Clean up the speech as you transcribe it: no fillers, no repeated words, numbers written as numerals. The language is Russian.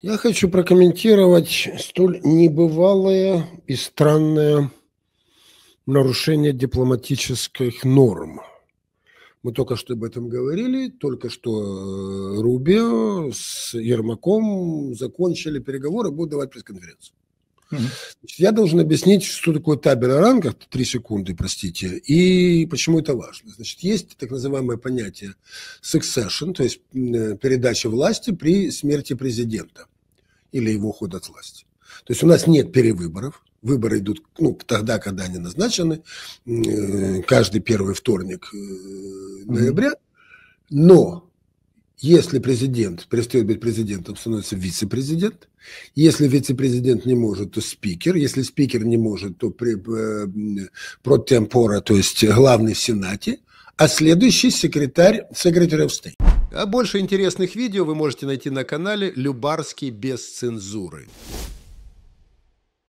Я хочу прокомментировать столь небывалое и странное нарушение дипломатических норм. Мы только что об этом говорили, только что Рубио с Ермаком закончили переговоры, будут давать пресс-конференцию. Мгм. Значит, я должен объяснить, что такое табель о рангах, 3 секунды, простите, и почему это важно. Значит, есть так называемое понятие succession, то есть передача власти при смерти президента или его уход от власти. То есть у нас нет перевыборов. Выборы идут тогда, когда они назначены, каждый первый вторник ноября. Но если президент перестает быть президентом, становится вице-президент. Если вице-президент не может, то спикер. Если спикер не может, то протемпора, то есть главный в Сенате. А следующий секретарь of State. А больше интересных видео вы можете найти на канале Любарский без цензуры.